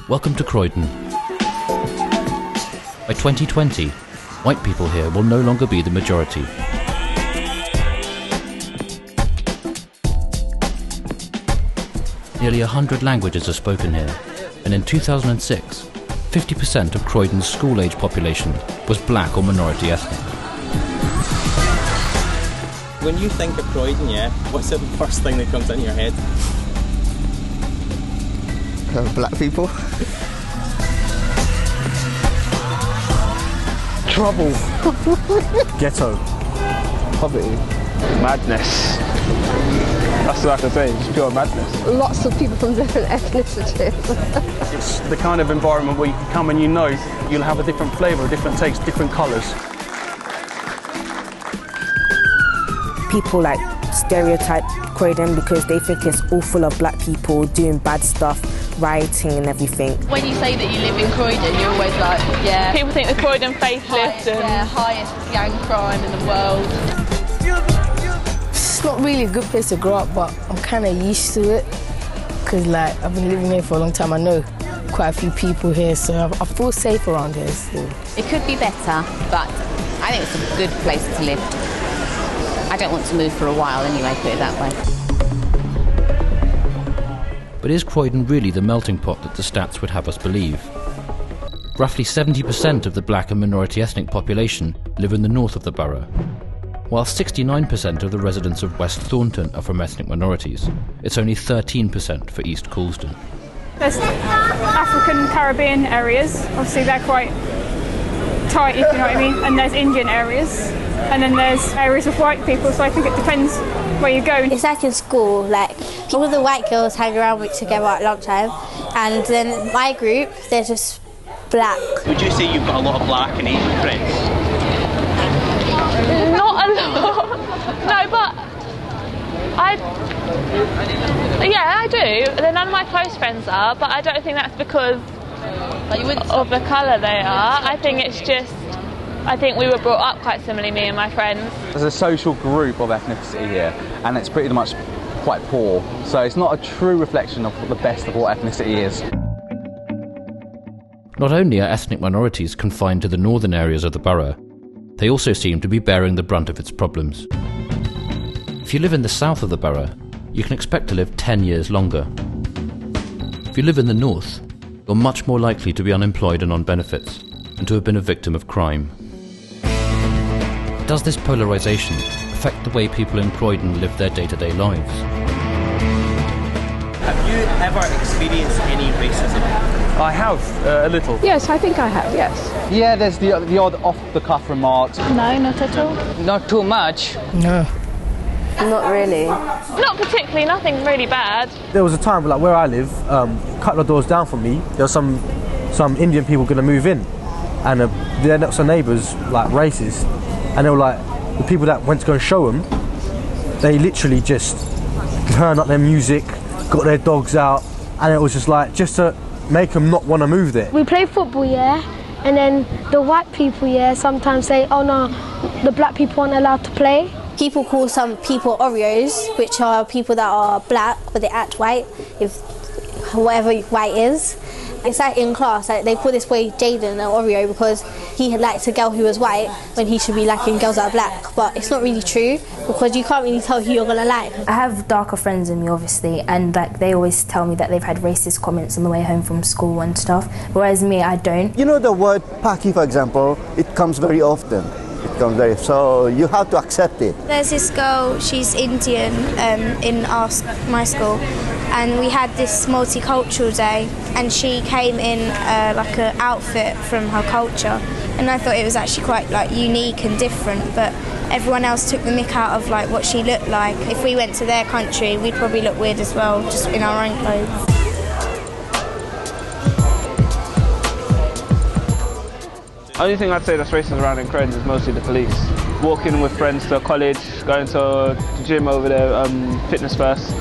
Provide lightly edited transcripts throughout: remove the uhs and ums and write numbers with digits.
Welcome to Croydon. By 2020, white people here will no longer be the majority. Nearly 100 languages are spoken here, and in 2006, 50% of Croydon's school-age population was black or minority ethnic. When you think of Croydon, what's the first thing that comes into your head? Black people. Trouble. Ghetto. Poverty. Madness. That's what I can say, it's pure madness. Lots of people from different ethnicities. It's the kind of environment where you can come and you know you'll have a different flavour, a different taste, different colours. People like stereotype Croydon because they think it's all full of black people doing bad stuff, rioting and everything. When you say that you live in Croydon, you're always like, yeah. People think the Croydon facelift highest gang crime in the world. It's not really a good place to grow up, but I'm kind of used to it because like I've been living here for a long time. I know quite a few people here, so I feel safe around here still. It could be better, but I think it's a good place to live. I don't want to move for a while anyway, put it that way. But is Croydon really the melting pot that the stats would have us believe? Roughly 70% of the black and minority ethnic population live in the north of the borough, while 69% of the residents of West Thornton are from ethnic minorities. It's only 13% for East Coulsdon. There's African, Caribbean areas, obviously they're quite tight, if you know what I mean, and there's Indian areas, and then there's areas of white people, so I think it depends where you go. It's like in school, like all the white girls hang around together at lunchtime, and then my group, they're just black. Would you say you've got a lot of black and Asian friends? Not a lot, no, but I do. None of my close friends are, but I don't think that's because of the colour they are. I think it's just, I think we were brought up quite similarly, me and my friends. There's a social group of ethnicity here, and it's pretty much quite poor, so it's not a true reflection of the best of what ethnicity is. Not only are ethnic minorities confined to the northern areas of the borough, they also seem to be bearing the brunt of its problems. If you live in the south of the borough, you can expect to live 10 years longer. If you live in the north, you're much more likely to be unemployed and on benefits, and to have been a victim of crime. Does this polarisation affect the way people in Croydon live their day-to-day lives? Have you ever experienced any racism? I have, a little. Yes, I think I have, yes. Yeah, there's the odd off-the-cuff remarks. No, not at all. Not too much. No. Not really. Not particularly, nothing really bad. There was a time, like where I live, a couple of doors down from me, there were some Indian people going to move in, and their next door neighbours, like racist, and they were like, the people that went to go and show them, they literally just turned up their music, got their dogs out, and it was just like, just to make them not want to move there. We play football, and then the white people, sometimes say, oh no, the black people aren't allowed to play. People call some people Oreos, which are people that are black but they act white, if whatever white is. It's like in class, like they call this boy Jaden an Oreo because he likes a girl who was white when he should be liking girls that are black. But it's not really true because you can't really tell who you're gonna like. I have darker friends than me, obviously, and like they always tell me that they've had racist comments on the way home from school and stuff, whereas me, I don't. You know the word Paki, for example, it comes very often. So you have to accept it. There's this girl, she's Indian in my school, and we had this multicultural day, and she came in like an outfit from her culture, and I thought it was actually quite like unique and different, but everyone else took the mick out of like what she looked like. If we went to their country, we'd probably look weird as well, just in our own clothes. Only thing I'd say that's racist around in Croydon is mostly the police. Walking with friends to college, going to the gym over there, Fitness First,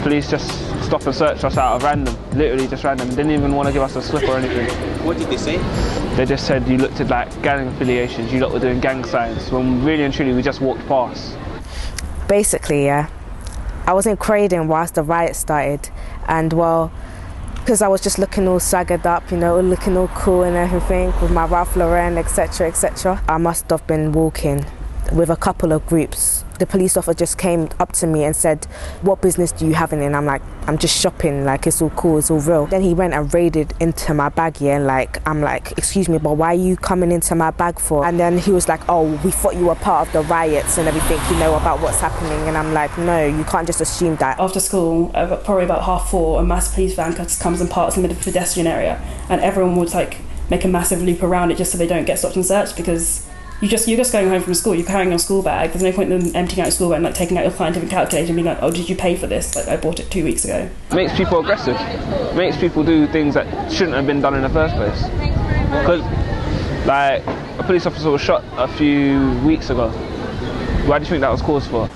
police just stop and search us out of random, literally just random. Didn't even want to give us a slip or anything. What did they say? They just said you looked at like gang affiliations, you lot were doing gang signs, when really and truly we just walked past. Basically, I was in Croydon whilst the riot started, and well, because I was just looking all swaggered up, you know, looking all cool and everything with my Ralph Lauren, etc, etc. I must have been walking with a couple of groups. The police officer just came up to me and said, "What business do you have in?" And I'm like, "I'm just shopping, like it's all cool, it's all real." Then he went and raided into my bag, yeah, and like, I'm like, "Excuse me, but why are you coming into my bag for?" And then he was like, "Oh, we thought you were part of the riots and everything, you know, about what's happening." And I'm like, "No, you can't just assume that." After school, probably about 4:30, a mass police van comes and parks in the middle of the pedestrian area, and everyone would like make a massive loop around it just so they don't get stopped and searched, because you're just going home from school, you're carrying your school bag, there's no point in them emptying out your school bag and like taking out your scientific calculator and being like, "Oh, did you pay for this? Like, I bought it 2 weeks ago." It makes people aggressive. It makes people do things that shouldn't have been done in the first place. Because, like, a police officer was shot a few weeks ago. Why do you think that was caused for?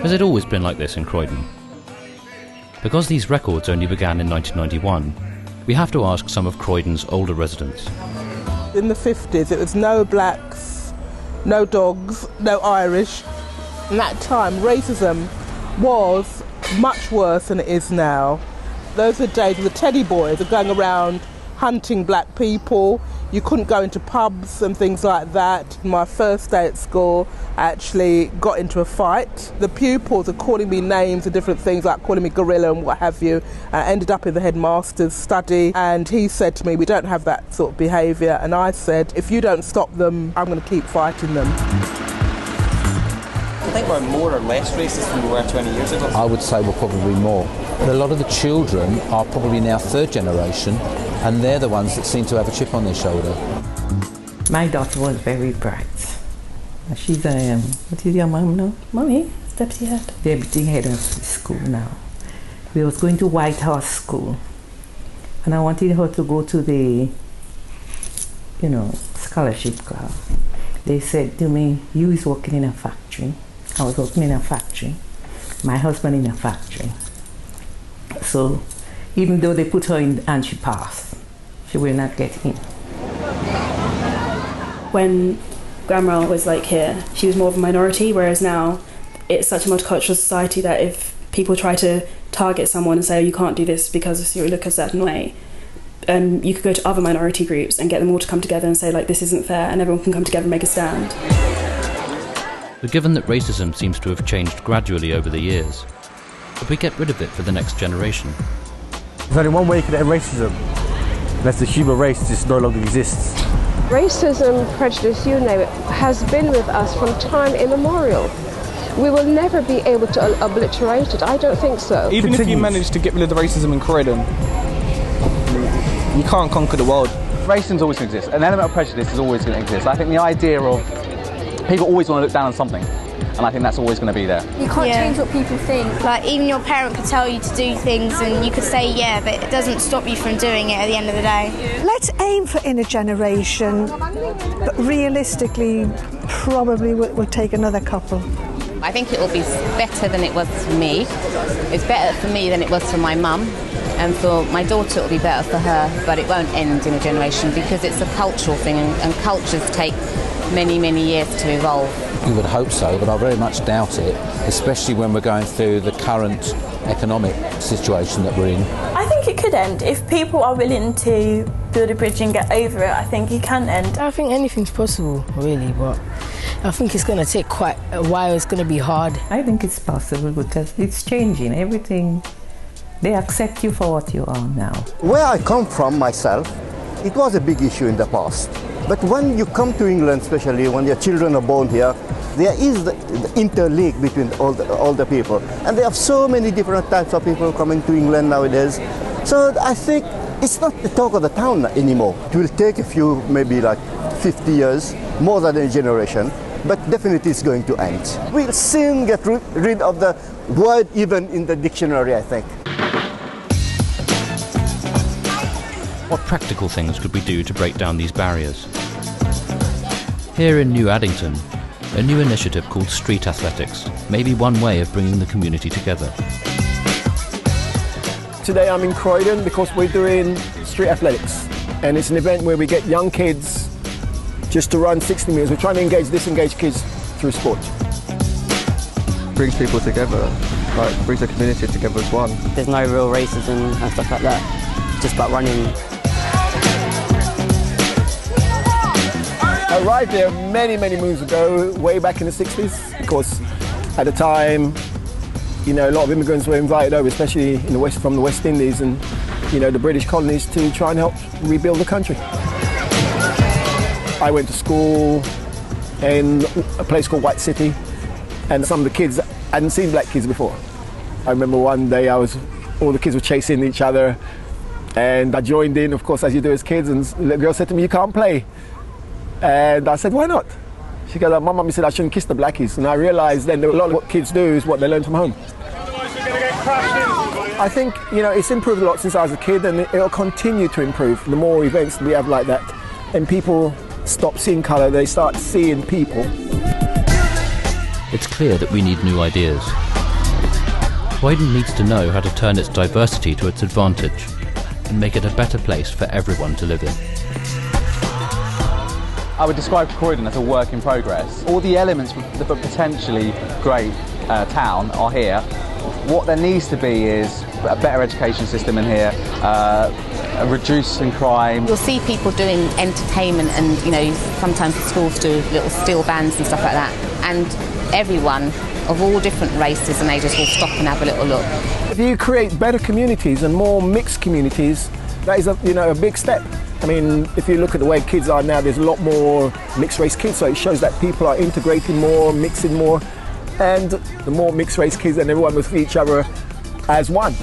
Has it always been like this in Croydon? Because these records only began in 1991, we have to ask some of Croydon's older residents. In the 50s, it was no blacks, no dogs, no Irish. In that time, racism was much worse than it is now. Those were days where the teddy boys were going around hunting black people. You couldn't go into pubs and things like that. My first day at school, I actually got into a fight. The pupils are calling me names and different things, like calling me gorilla and what have you. I ended up in the headmaster's study, and he said to me, "We don't have that sort of behaviour." And I said, "If you don't stop them, I'm going to keep fighting them." I think we're more or less racist than we were 20 years ago. I would say we're probably more. But a lot of the children are probably now third generation, and they're the ones that seem to have a chip on their shoulder. My daughter was very bright. She's a, what is your mom now? Mommy, deputy head. Deputy head of school now. We was going to White House School, and I wanted her to go to the, you know, scholarship club. They said to me, "You is working in a factory." I was working in a factory. My husband in a factory. So even though they put her in and she passed, she will not get in. When Grandma was like here, she was more of a minority, whereas now it's such a multicultural society that if people try to target someone and say, "Oh, you can't do this because you look a certain way," you could go to other minority groups and get them all to come together and say, like, "This isn't fair," and everyone can come together and make a stand. But given that racism seems to have changed gradually over the years, could we get rid of it for the next generation? There's only one way you can end racism, and that's the human race just no longer exists. Racism, prejudice, you name it, has been with us from time immemorial. We will never be able to obliterate it. I don't think so. Even if you manage to get rid of the racism in Croydon, you can't conquer the world. Racism's always going to exist. An element of prejudice is always going to exist. I think the idea of people always want to look down on something, and I think that's always going to be there. You can't change what people think. Like, even your parent could tell you to do things and you could say yeah, but it doesn't stop you from doing it at the end of the day. Let's aim for in a generation, but realistically probably will take another couple. I think it will be better than it was for me. It's better for me than it was for my mum, and for my daughter it will be better for her, but it won't end in a generation because it's a cultural thing, and cultures take many, many years to evolve. You would hope so, but I very much doubt it, especially when we're going through the current economic situation that we're in. I think it could end. If people are willing to build a bridge and get over it, I think it can end. I think anything's possible, really, but I think it's going to take quite a while. It's going to be hard. I think it's possible because it's changing. Everything, they accept you for what you are now. Where I come from myself, it was a big issue in the past. But when you come to England, especially when your children are born here, there is the interlink between all the people. And there are so many different types of people coming to England nowadays. So I think it's not the talk of the town anymore. It will take a few, maybe like 50 years, more than a generation, but definitely it's going to end. We'll soon get rid of the word even in the dictionary, I think. What practical things could we do to break down these barriers? Here in New Addington, a new initiative called Street Athletics may be one way of bringing the community together. Today I'm in Croydon because we're doing Street Athletics, and it's an event where we get young kids just to run 60 meters. We're trying to engage disengaged kids through sport. Brings people together. like brings the community together as one. There's no real racism and stuff like that. It's just about running. I arrived there many moons ago, way back in the 60s, because at the time, you know, a lot of immigrants were invited over, especially in the West, from the West Indies and, you know, the British colonies, to try and help rebuild the country. I went to school in a place called White City, and some of the kids hadn't seen black kids before. I remember one day all the kids were chasing each other, and I joined in, of course, as you do as kids, and the girl said to me, "You can't play." And I said, "Why not?" She goes, "My mum said I shouldn't kiss the blackies." And I realised then that a lot of what kids do is what they learn from home. I think, you know, it's improved a lot since I was a kid, and it'll continue to improve. The more events we have like that, and people stop seeing colour, they start seeing people. It's clear that we need new ideas. Croydon needs to know how to turn its diversity to its advantage and make it a better place for everyone to live in. I would describe Croydon as a work in progress. All the elements of a potentially great town are here. What there needs to be is a better education system in here, reducing crime. You'll see people doing entertainment, and you know, sometimes the schools do little steel bands and stuff like that, and everyone of all different races and ages will stop and have a little look. If you create better communities and more mixed communities, that is a big step. I mean, if you look at the way kids are now, there's a lot more mixed race kids, so it shows that people are integrating more, mixing more, and the more mixed race kids, and everyone will see each other as one.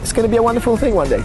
It's going to be a wonderful thing one day.